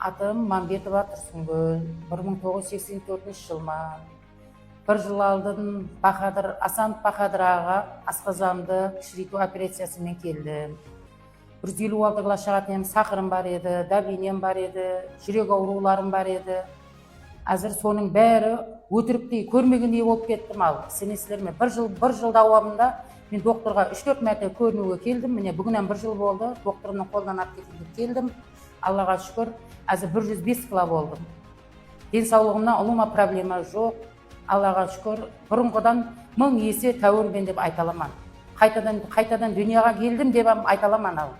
Атым Мамбетова Тұрсынгүл, 1984 жылман. Бір жыл алдын Асанов Бахадыр аға асқазанымды кішірейту операциясымен келдім. 156 глашағат сақырым бар еді, давлением бар еді, жүрек ауруларым бар еді. Әзір соның бәрі өтіріктей, көрмегендей болып кеттім. Ал сенесіздер ме? Бір жыл давамында мен докторға 3-4 мәрте көрінуге келдім. Міне бүгіннен 1 жыл болды. Докторымның қолынан алып келдім. Аллаға шүкір, әзір 105 кило болдым. Денсаулығымнан ұлыма проблема жоқ. Аллаға шүкір, бұрынғыдан 1000 есе тәуірмен деп айта аламын. Қайтадан дүнияға келдім деп айта аламын.